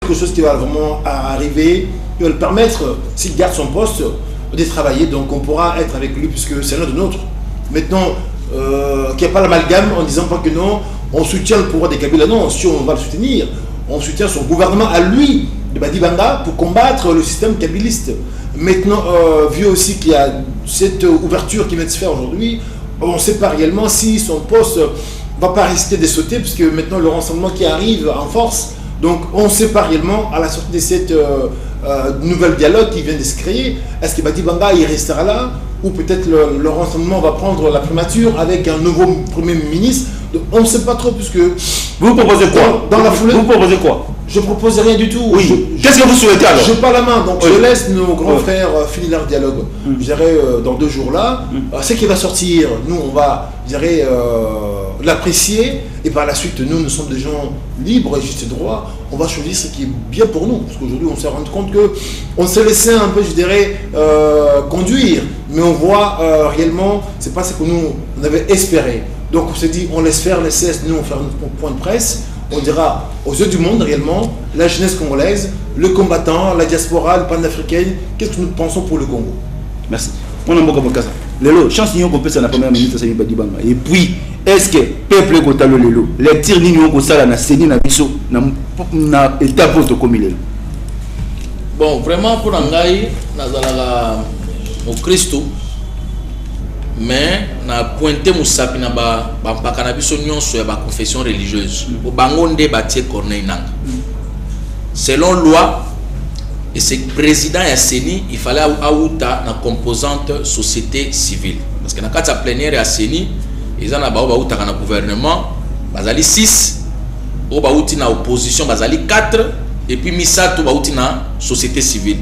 quelque chose qui va vraiment arriver, qui va le permettre, s'il garde son poste, de travailler. Donc on pourra être avec lui puisque c'est l'un de nôtres. Maintenant, qu'il n'y a pas l'amalgame en disant pas que non, on soutient le pouvoir des Kabila. Non, si on va le soutenir, on soutient son gouvernement à lui, de Badi Banga, pour combattre le système kabiliste. Maintenant, vu aussi qu'il y a cette ouverture qui vient de se faire aujourd'hui, on ne sait pas réellement si son poste ne va pas risquer de sauter, puisque maintenant le renseignement qui arrive en force, donc on ne sait pas réellement à la sortie de cette nouvel dialogue qui vient de se créer, est-ce que Badi Banga il restera là, ou peut-être le renseignement va prendre la primature avec un nouveau Premier ministre. Donc, on ne sait pas trop, puisque... Vous proposez quoi dans la foulée, vous proposez quoi? Je ne propose rien du tout. Oui. Qu'est-ce que vous souhaitez alors? Je n'ai pas la main, donc je laisse nos grands frères finir leur dialogue. Je dirais dans 2 jours là, ce qui va sortir, nous on va, je dirais, l'apprécier, et par la suite nous sommes des gens libres et justes droits, on va choisir ce qui est bien pour nous, parce qu'aujourd'hui on s'est rendu compte que on s'est laissé un peu, je dirais, conduire, mais on voit réellement, c'est pas ce que nous on avait espéré. Donc on s'est dit, on laisse faire, laisse nous on fait notre point de presse. On dira aux yeux du monde réellement, la jeunesse congolaise, le combattant, la diaspora, le panafricaine, qu'est-ce que nous pensons pour le Congo. Merci. On a beaucoup de Lelo, chance nous qu'on peut ça la première ministre c'est Badi Banga. Et puis, est-ce que peuple kotalo lelo, les tirs ni nous ko sala na seni na biso na étape auto comme il est. Bon, vraiment pour Ngai, nazala au Christo. Mais na pointé musapi na ba mpaka biso nyonso ya ba confession religieuse au bangonde batie Corneille Nangaa. Selon loi et c'est président ya Seni, il fallait auta na composante société civile parce que na kati ya plénière ya Seni eza na ba auta na gouvernement bazali 6 o ba uti na opposition bazali 4 et puis misato ba uti na société civile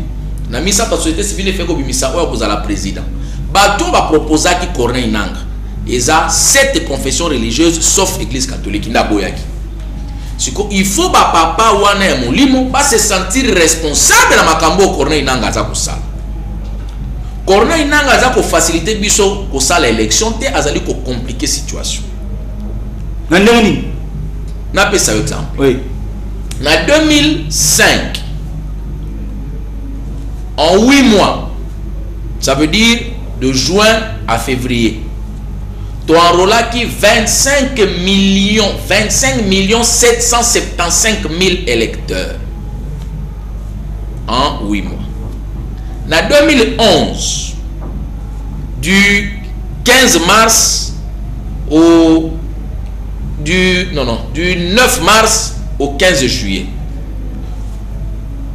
na misato société civile fait ko bimisa o ko la président. Baton va proposer qui Corneille Nangaa. Ils ont 7 confessions religieuses sauf l'église catholique. Il faut que papa wana molimo va se sentir responsable de makambo Corneille Nangaa za kusala. Corneille Nangaa za ko faciliter biso ko sala élection te azali ko compliquer situation. Na ndeni na pesa exemple. Oui. Na 2005 en 8 mois ça veut dire de juin à février, tu enrôlas qui 25 775 000 électeurs en 8 mois. En 2011, du 15 mars au du 9 mars au 15 juillet,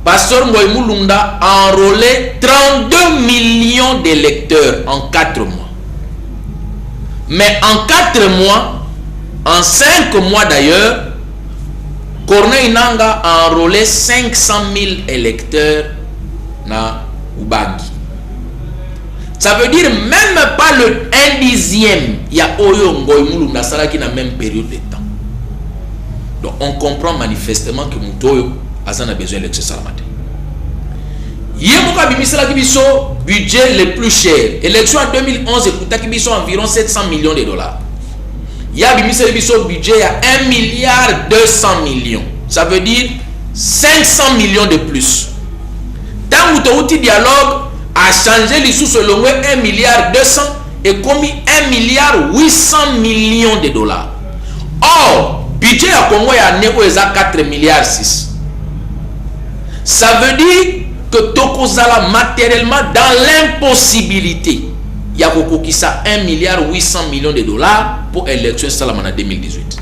Pasteur Ngoï Mulunda a enrôlé 32 millions d'électeurs en 4 mois. Mais en 4 mois, en 5 mois d'ailleurs, Corneille Nangaa a enrôlé 500 000 électeurs na Ubangi. Ça veut dire même pas le 1/10. Il y a Oyo Ngoï Mulunda Sala qui n'a même période de temps. Donc on comprend manifestement que Moutoyo a besoin de l'élection salamate. Yemoka bimisala kibiso budget le plus cher. Élection en 2011 écoute kibiso environ 700 millions de dollars. Ya bimisala kibiso budget à 1 milliard 200 millions. Ça veut dire 500 millions de plus. Tant que outil dialogue a changé les sous selon 1 milliard 200 et commis 1 milliard 800 millions de dollars. Or, budget à Congo a négo 4 milliards 6. Ça veut dire que Tokozala matériellement dans l'impossibilité. Il y a beaucoup qui ça 1 milliard 800 millions de dollars pour l'élection Salamana 2018.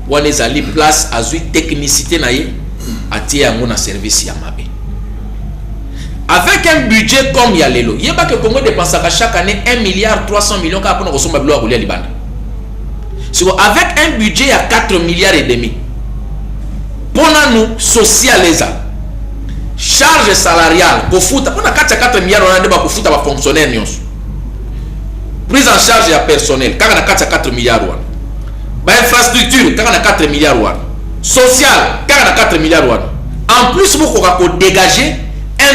On est allé place à une technicité naïe à tirer mon service Yamabe. Avec un budget comme Yalelo, il y a pas que Congo dépense chaque année 1 milliard 300 millions pour nous recevoir à Liban. Avec un budget à 4 milliards et demi. Pour nous socialiser charge salariale pour foutre on a 4 milliards on a débat pour foutre à fonctionnaire prise en charge à personnel quand on a 4 milliards infrastructure quand on a 4 milliards social quand on a 4 milliards en plus vous pouvez dégager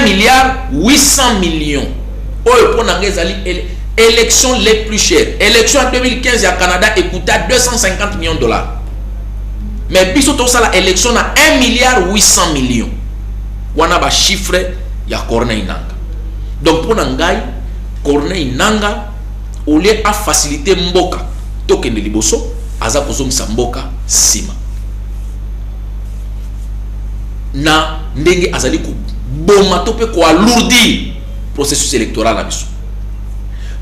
1 milliard 800 millions pour les élections les plus chères. Élection en 2015 à Canada coûtait 250 millions de dollars. mais biso to sala élection na 1 milliard 800 millions wana ba chiffre ya Corneille Nangaa. Donc pour Nangai Corneille Nangaa au lieu à faciliter mboka tokende liboso aza kozomisa mboka sima na ndenge azali ko boma to pe ko alourdir processus électoral na biso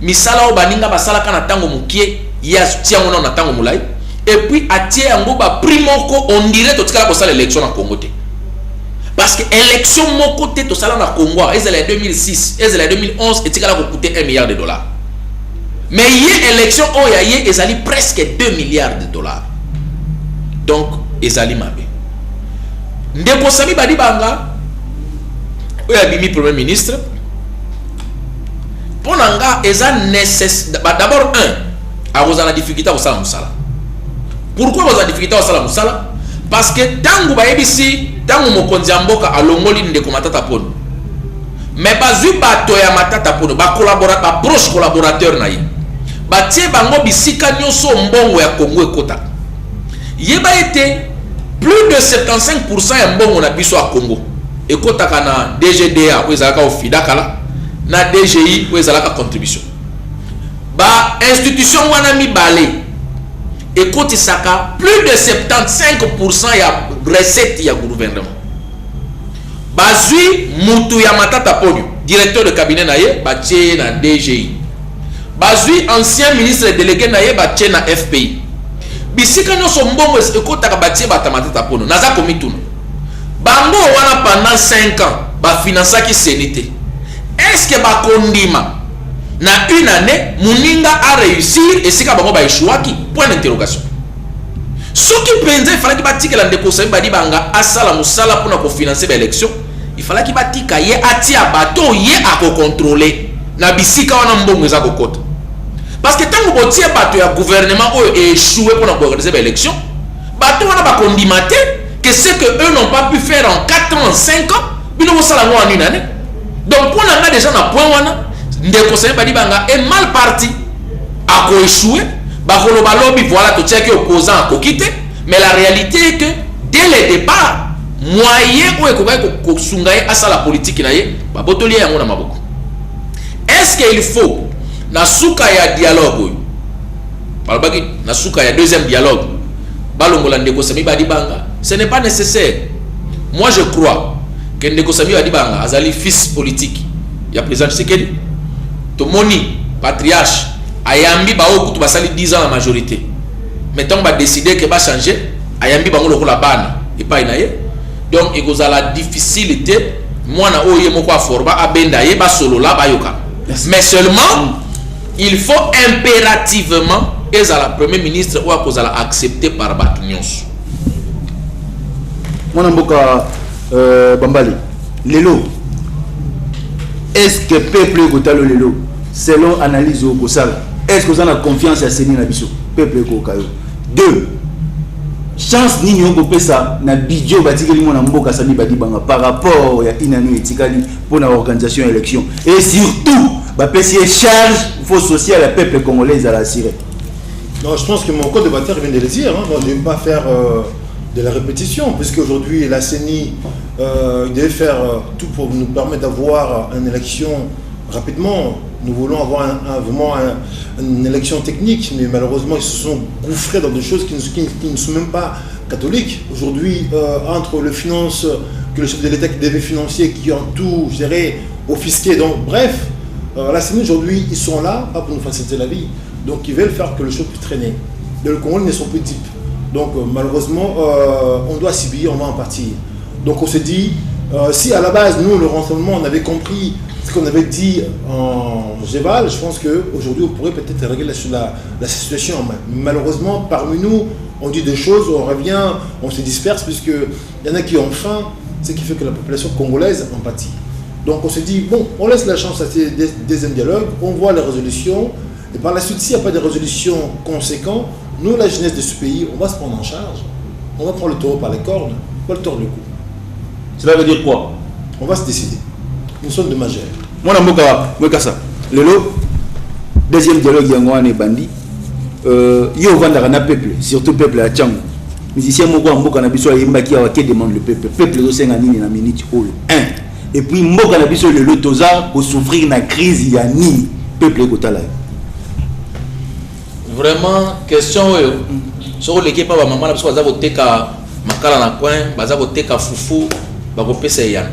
misala o baninga basala kana tango mukie ya tiango na tango mulai et puis atie yango ba primoko on dirait to tikala ko sala élection na Congo te parce que élection moko te to sala na Congo ezala 2006 ezala 2011 et tikala ko coûter 1 milliard de dollars mais y élection o ya y ezali presque 2 milliards de dollars donc ezali mabe ndeko Sami Badibanga o ya bimi premier ministre pour Nangaa eza nécessaire d'abord a cause la difficulté au sala musala. Pourquoi vous avez difficulté au sala musala? Parce que tangu ba ebisi tangu mokonzi mboka alongoli ndeko matata pono mais bazu bato ya matata pono ba collaborateur ba proche collaborateur na ye ba tie bango bisika nyoso mbongo ya Congo ekota yeba été plus de 75% ya mbongo na biso ya Congo ekota kana DGDA ou ezalaka ofida kala na DGI ou ezalaka contribution ba institution wana mibale ekoti saka plus de 75% ya recette ya gouvernement bazui mutu ya matata ponyo directeur de cabinet na ye batie na DGI bazui ancien ministre délégué na ye batie na FPI bisika nyoso mbongo ekotaka batie batamatata ponyo naza komituna bango wana pendant 5 ans ba financaki senité est-ce que ba kondima na une année muninga a réussir et sika bango ba échouaki point d'interrogation ce qui pensait fallait que batika la ndeko Sami Badibanga asala musala pour na ko financer ba élection il fallait que batika ye atia bato ye a ko contrôler na bisika wana mbongo za kokota parce que tant que botie bato ya gouvernement o échoué pour na ko organiser ba élection bato wana ba kondimate que ce que eux n'ont pas pu faire en 4 ans 5 ans bino musala ngo en une année donc pour na déjà na point wana ndeko Sami Badibanga est mal parti a ko échoué ba kolo balobi voilà to check opposant a ko quitter mais la réalité est que dès le départ moyen ou ekoka ko sungaye asa la politique na ye ba botoli yango na maboko est-ce qu'il faut na suka ya dialogue balobaki na suka ya deuxième dialogue balongola ndeko Sami Badibanga ce n'est pas nécessaire moi je crois que ndeko Sami Badibanga azali fils politique ya président Tshisekedi to moni patriarche ayambi ba okutu basali 10 ans la majorité maintenant ba décider que ba changer ayambi bango lokola bana et pas inaye donc ekozala difficulté mwana oye moko aforba abenda ye ba solo la ba yoka mais seulement il faut impérativement ezala premier ministre ou akozala accepté par Batnyos mwana mboka Bambali lelo est-ce que peuple kotalo lelo selon analyse au Kosala est-ce que vous avez confiance à Seni Nabiso peuple kokayo 2 chance nini on peut ça na bidjo batikeli mona mboka Sami Badibanga par rapport ya inanu etikali pour la organisation élection et surtout ba pesi charge faut social à peuple congolais à la Syrie. Non, je pense que mon co-débatteur vient de le dire hein, je ne vais pas faire de la répétition puisque aujourd'hui la CENI devait faire tout pour nous permettre d'avoir une élection rapidement. Nous voulons avoir vraiment une élection technique, mais malheureusement ils se sont gouffrés dans des choses qui ne sont même pas catholiques. Aujourd'hui, entre le finance que le chef de l'État qui devait financer, qui ont tout géré, offisqué, donc bref, la CENI aujourd'hui ils sont là, pas pour nous faciliter la vie, donc ils veulent faire que le chose puisse traîner. Le Congo ne sont plus types, donc malheureusement on doit subir, on va en partir. Donc on se dit, si à la base nous le renseignement on avait compris ce qu'on avait dit en Géval, je pense qu'aujourd'hui, on pourrait peut-être régler la situation. Malheureusement, parmi nous, on dit des choses, on revient, on se disperse, puisqu'il y en a qui ont faim, ce qui fait que la population congolaise en pâtit. Donc on se dit, bon, on laisse la chance à ces deuxième dialogue, on voit les résolutions, et par la suite, s'il n'y a pas de résolution conséquente, nous, la jeunesse de ce pays, on va se prendre en charge, on va prendre le taureau par les cornes, on va le tordre le cou. Cela veut dire quoi? On va se décider. Nous sommes de majeurs. Moi, je suis Lelo, deuxième dialogue, il y a un bandi. Il y a un peuple, surtout peuple à Tchang. musicien moko ya mboka na biso ayembaki awa ke demande le peuple ezosenga nini na minute oyo 1 et puis mboka na biso lelo toza kosouffrir na crise ya nini peuple ekotala yo. Vraiment question oyo soko leki pa ba mama na biso baza koteka makala na coin baza koteka fufu bakopesa ya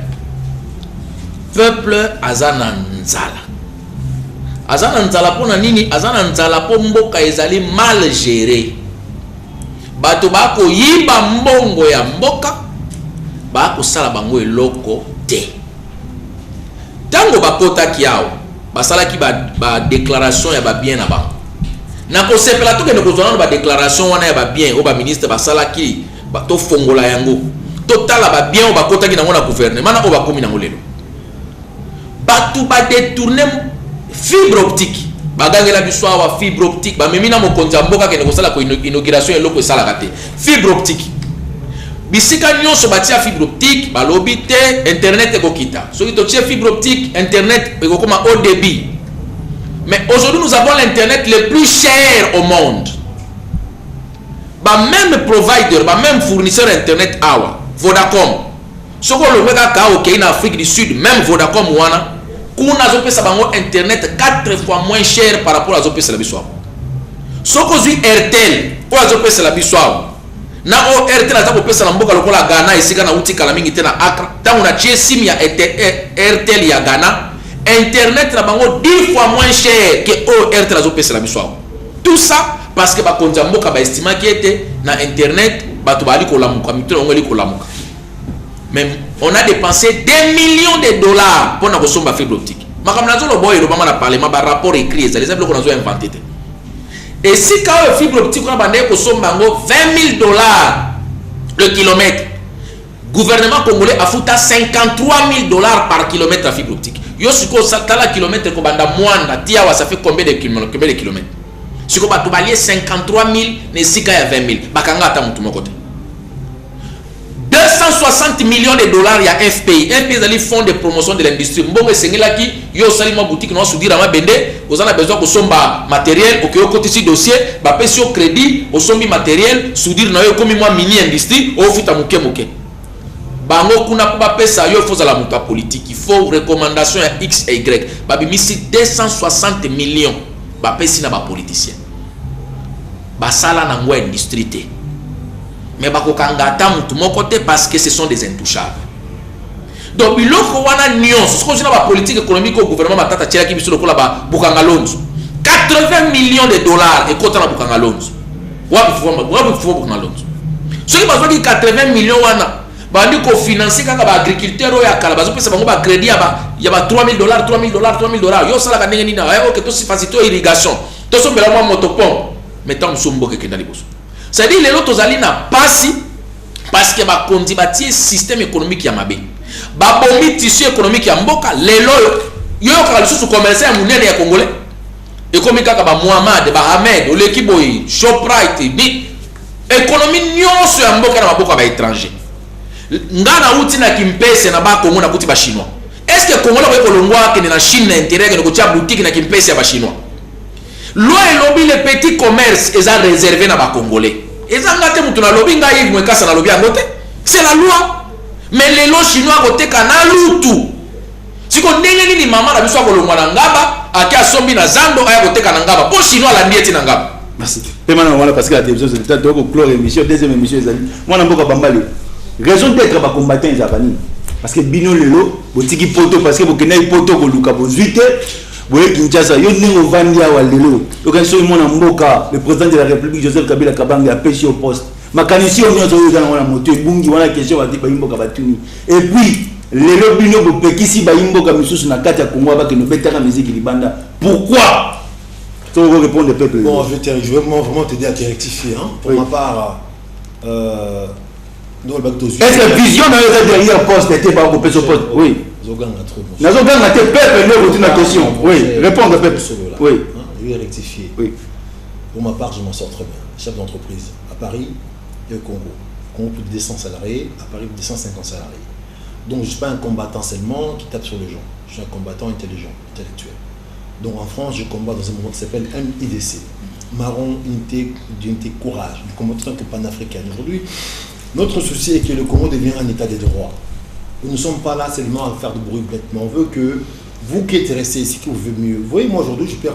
peuple azana nzala pona nini azana nzala po mboka ezali mal géré bato bako yiba mbongo ya mboka bako sala bango eloko te tango bakotaki awo basalaki ba déclaration ya ba bien na bango na ko sepela to kende ko zona ba déclaration wana ya ba bien o ba ministre basalaki ba to fongola yango to tala ba bien o bakotaki nango na gouvernement na o ba komi nango lelo batu ba détourner fibre optique bagangela biso awa fibre optique ba memina mokonzi ya mboka kende ko sala ko inauguration eloko esala te fibre optique bisika nyonso batia fibre optique balobi te internet ekokita soki totie fibre optique internet ekokoma haut débit. Mais aujourd'hui nous avons l'internet le plus cher au monde. Même provider, même fournisseur internet awa Vodacom soko le weka ka ok en Afrique du Sud même Vodacom wana kuna zopesa bango internet 4 fois moins cher par rapport à zopesa la biso soko zui Airtel o zopesa la biso na o Airtel azako pesa na mboka lokola Ghana isika na uti kala mingi te na Accra tangu na tie sim ya Airtel ya Ghana internet na bango 10 fois moins cher que o Airtel azopesa la biso tout ça parce que bakonza mboka ba estima ki était na internet bato bali ko lamuka mitro ngoli ko lamuka. Même on a dépensé des millions de dollars pour na kosomba fibre optique makamna zo lo boy lo bama na parlement ba rapport écrit les exemples qu'on a inventé et si quand fibre optique on a bandé kosomba ngo $20,000 le kilomètre gouvernement congolais a foutu $53,000 par kilomètre à fibre optique yo siko satala kilomètre ko banda mwanda tia wa ça fait combien de kilomètres siko bato balié 53,000 ne sika ya 20,000 bakanga ata mutu moko te 260 millions de dollars ya FPI ezali fonds de promotion de l'industrie mbongo esengelaki yo sali ma boutique no soudira ma bende ozana besoin ko somba matériel okoyo kotisi dossier ba pesi au crédit osombi matériel soudire na yo komi moi mini industrie o futa muke bango kuna ko ba pesa yo faut la muta politique il faut recommandation ya X et Y ba bimisi 260 millions ba pesi na ba politicien ba sala na ngwa industrie te mais bakokanga ata mutu moko te parce que ce sont des intouchables. Donc biloko wana nyonso soko jina ba politique économique au gouvernement matata tiela ki biso lokola ba bukanga loans 80 millions de dollars et kota na bukanga loans wapi fo bukanga loans soki bazwaki 80 millions wana bandi ko financer kaka ba agriculteur ya kala bazo pesa bango ba crédit ya ba $3,000 yo sala ka ndenge nini ok to si faciliter irrigation to so bela mo motopompe mettons sombo ke kendali boso. C'est-à-dire les autres allient na passi parce que ba kondi bâtir système économique ya mabe ba bombi tissu économique ya mboka lelo yo ka lisusu commerçant ya munene ya congolais économique kaka ba Mohamed ba Ahmed oleki boy Shoprite bi économie nyonso ya mboka na maboko ba étranger ngana uti na kimpese na ba Congo na kuti ba chinois est-ce que Congo la ko longwa ke na Chine na intérêt que ko tia boutique na kimpese ya ba chinois loi et lobby les petits commerces ils ont réservé na ba congolais ils ont gâté mutu na lobby ngai yves mwekasa na lobby angote c'est la loi mais les lois chinois côté kana lutu siko ndenge nini mama na biso ko longwa na ngaba akia sombi na zando aya côté kana ngaba po chinois la ndieti na ngaba merci paiement na parce que la télévision c'est le temps de clore émission deuxième émission ezali mwana mboka bambali raison d'être ba combattant ezabani parce que bino lelo botiki poto parce que bokena poto ko luka bozuite boye Kinshasa yo ningo vandia wa lelo okaso mona mboka le président de la République Joseph Kabila Kabanga a pêché au poste makanisi on nyozo yo dans moto bungi wana question wa diba mboka batuni et puis lelo bino bopekisi ba mboka misusu na kati ya Congo ba ke no betaka musique libanda pourquoi tu veux répondre peuple bon je vais vraiment t'aider à te rectifier hein pour ma part est-ce que vision dans derrière poste était pas au poste oui Nazoganga te peuple ne retourne la question. Oui, répondre peuple. Oui. Je vais rectifier. Oui. Pour ma part, je m'en sors très bien. Chef d'entreprise à Paris et au Congo. Congo plus de 200 salariés, à Paris plus de 250 salariés. Donc je ne suis pas un combattant seulement qui tape sur les gens. Je suis un combattant intelligent, intellectuel. Donc en France, je combats dans un mouvement qui s'appelle MIDC, marron, unité, courage, du Congo en tant que panafricain. Aujourd'hui, notre souci est que le Congo devient un état de droit. Nous ne sommes pas là seulement à faire du bruit bêtement. On veut que vous qui êtes restés ici, que vous voulez mieux. Vous voyez, moi aujourd'hui, je peux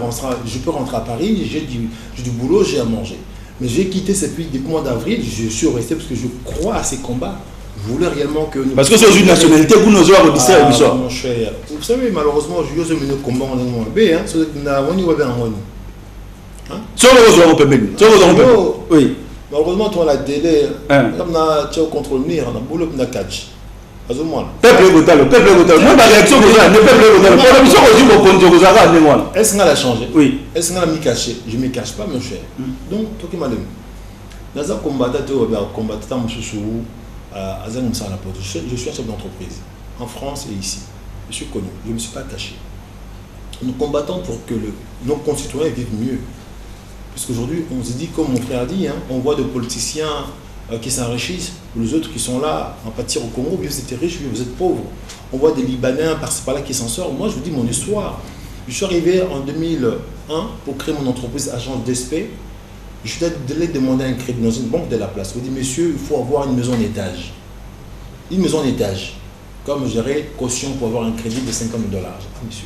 rentrer à Paris, j'ai du boulot, j'ai à manger. Mais j'ai quitté ce pays depuis le mois d'avril, je suis resté parce que je crois à ces combats. Je voulais réellement que... Parce que c'est une nationalité, vous nous avez dit ça, mon cher. Vous savez, malheureusement, je suis mené combat en Angola. Oui. Malheureusement, toi, la télé, comme tu as contrôle, tu as boulot, tu as catch. Peuple Gotal. Moi, ma réaction, c'est le peuple Gotal. Est-ce qu'elle a changé? Oui. Est-ce qu'elle a mis caché? Je ne me cache pas, mon cher. Donc, toi qui m'as dit, dans un combat, je suis un chef d'entreprise en France et ici. Je suis connu, je ne me suis pas caché. Nous combattons pour que nos concitoyens vivent mieux. Parce qu'aujourd'hui, on se dit, comme mon frère a dit, on voit des politiciens qui s'enrichissent, les autres qui sont là en pâtir au Congo, vous êtes riches, vous êtes pauvres. On voit des Libanais par-ci par-là qui s'en sortent. Moi, je vous dis mon histoire. Je suis arrivé en 2001 pour créer mon entreprise agence d'ESP. Je suis allé demander un crédit dans une banque de la place. Je vous dis, monsieur, il faut avoir une maison en étage. Une maison en étage. Comme je dirais, caution pour avoir un crédit de $50 000. Monsieur.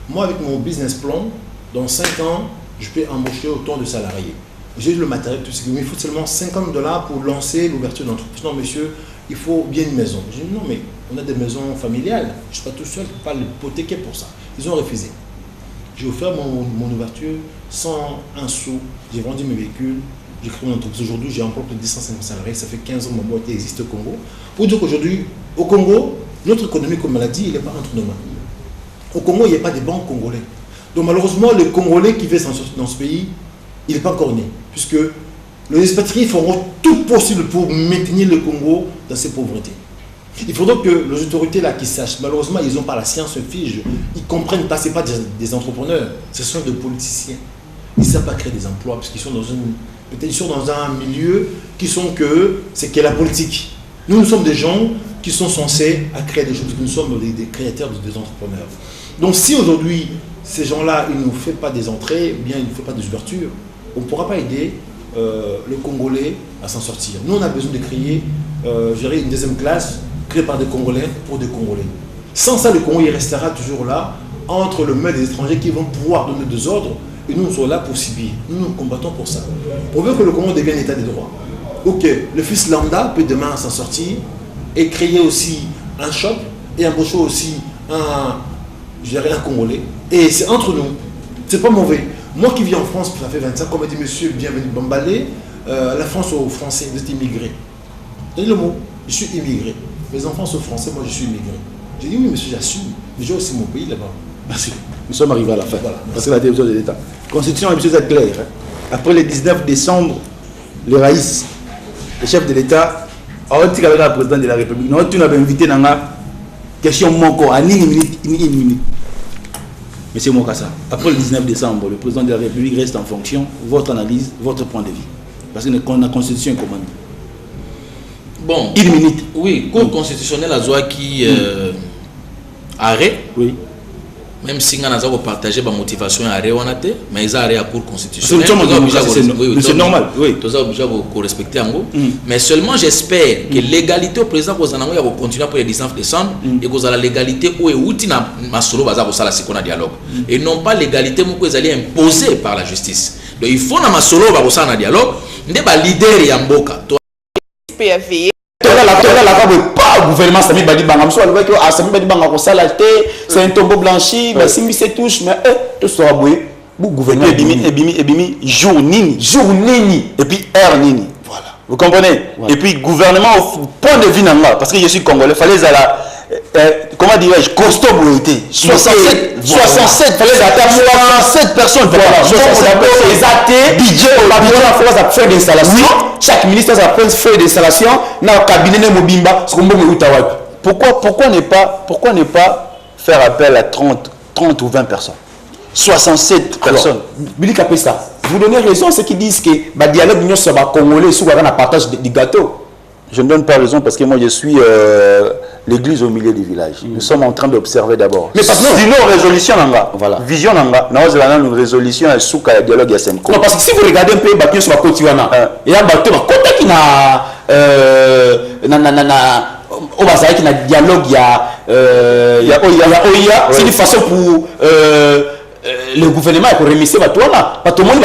Moi, avec mon business plan, dans 5 ans, je peux embaucher autant de salariés. J'ai le matériel, tout ce qu'il me faut seulement $50 pour lancer l'ouverture d'entreprise. Non, monsieur, il faut bien une maison. J'ai dit, non, mais on a des maisons familiales. Je ne suis pas tout seul, je ne peux pas l'hypothéquer pour ça. Ils ont refusé. J'ai offert mon ouverture sans un sou. J'ai vendu mes véhicules. J'ai créé mon entreprise. Aujourd'hui, j'ai encore plus de 250 salariés. Ça fait 15 ans que ma boîte existe au Congo. Pour dire qu'aujourd'hui, au Congo, notre économie, comme elle a dit, il n'est pas entre nos mains. Au Congo, il n'y a pas de banques congolais. Donc malheureusement, le Congolais qui vit dans ce pays, il n'est pas encore né. Puisque les expatriés feront tout possible pour maintenir le Congo dans ses pauvretés. Il faudra que les autorités là qui sachent, malheureusement, ils n'ont pas la science fige. Ils ne comprennent pas, ce n'est pas des entrepreneurs, ce sont des politiciens. Ils ne savent pas créer des emplois parce qu'ils sont dans un milieu qui sont que c'est que la politique. Nous sommes des gens qui sont censés à créer des choses, parce que nous sommes des créateurs, des entrepreneurs. Donc si aujourd'hui, ces gens-là, ils ne nous font pas des entrées, ou bien ils ne font pas des ouvertures, on ne pourra pas aider le Congolais à s'en sortir. Nous, on a besoin de créer une deuxième classe créée par des Congolais pour des Congolais. Sans ça, le Congo, il restera toujours là, entre le main des étrangers qui vont pouvoir donner des ordres, et nous, nous sommes là pour subir. Nous, nous combattons pour ça. On veut que le Congo devienne un état de droit. Ok, le fils lambda peut demain s'en sortir et créer aussi un shop et embaucher aussi un Congolais. Et c'est entre nous. C'est pas mauvais. Moi qui vis en France, ça fait 25 ans, on m'a dit, monsieur, bienvenue Bambalé, la France aux Français, vous êtes immigrés. J'ai dit le mot, je suis immigré. Mes enfants sont français, moi je suis immigré. J'ai dit, oui monsieur, j'assume. Mais j'ai aussi mon pays là-bas. Merci. Nous sommes arrivés à la fin. Voilà. Parce que la télévision de l'État. Constitution, monsieur, c'est clair. Après le 19 décembre, le Raïs, le chef de l'État, a dit avec le président de la République, nous avons invité dans la question manquante, à une minute. Monsieur Mokassa, après le 19 décembre, le président de la République reste en fonction. Votre analyse, votre point de vue. Parce que la Constitution est commande. Bon. Une minute. Oui, Cour constitutionnelle a besoin qui arrêt. Oui. Même si on a partagé ma motivation à arrêt, mais ils ont arrêt à Cour constitutionnelle. C'est normal. Oui. Tous obligés à respecter en gros. Mais seulement j'espère que l'égalité au président va continuer pour le 19 décembre et que la légalité où est outina masolo baza ko sala sikona dialogue et non pas l'égalité mo ko ezali imposée par la justice. Donc il faut na masolo ba ko sala dialogue ndé ba leader ya mboka. PFI Pas gouvernement Sami Badi Banga. Sami Badi Banga c'est un tombeau blanchi, mais si c'est touche, mais tout sera boué. Gouvernement ebimi jour nini et puis heure nini. Voilà. Vous comprenez? Et puis gouvernement au point de vue nanga parce que je suis congolais, fallait comment dirais-je, costaud pour été 67 fallait attendre 67 personnes. Voilà. Les athées, budget à faire des installations. Chaque ministre a fait des installations dans le cabinet de Mobimba. Pourquoi ne pas faire appel à 30 ou 20 personnes? 67 personnes. Billy Kapesa, vous donnez raison, ceux qui disent que le dialogue nous sommes congolais sous un partage du gâteau. Je ne donne pas raison parce que moi je suis l'église au milieu du village. Nous sommes en train d'observer d'abord. Mais parce que sinon, résolution nanga, voilà. Vision nanga, une résolution à souka le dialogue à Senko. Non, parce que si vous regardez un peu Bakiyo sur la côte il y a Bakiyo côté qui n'a au Bazar qui n'a dialogue il y a OIA, c'est une façon pour le gouvernement pour remisser Batouana. Tout le monde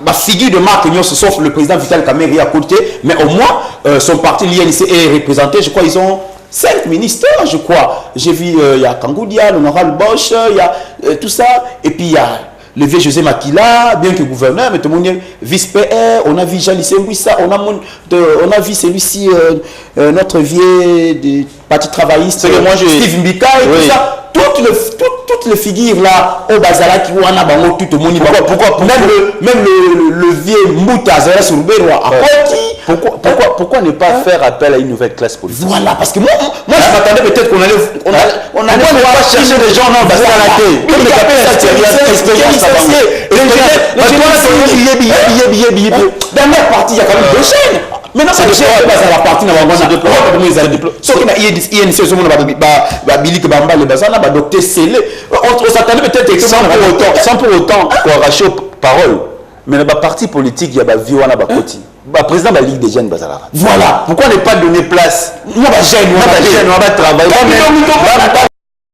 va figure de marque sauf le président Vital Kamerhe à côté, mais au moins son parti l'INC est représenté. Je crois ils ont 5 ministères, je crois. J'ai vu il y a Kangoudia, l'honorable Bosch, il y a tout ça, et puis il y a le vieux José Makila, bien que gouverneur, mais tout le monde est vice-PR, on a vu Jean-Lycée Mbouissa, on a vu celui-ci, notre vieux parti travailliste, Steve Mbika et tout ça. Toutes les figures là, au Bazala qui ont un abango, tout le monde. Pourquoi même le vieux Mbouta Zara Sourbero à Koti. Pourquoi ne pas faire appel à une nouvelle classe politique? Voilà, parce que moi je m'attendais peut-être qu'on allait pas chercher des gens dans Bazala. Comme les capitaines expérience dernière partie, il y a quand même 2 chaînes. Maintenant, c'est la partie dans la docteur Sélé. On s'attendait peut-être sans pour autant arracher aux paroles. Mais dans le parti politique, il y a la vie ou la président de la Ligue des jeunes Bazala. Voilà. Pourquoi ne pas donner place? Moi, je vais travailler.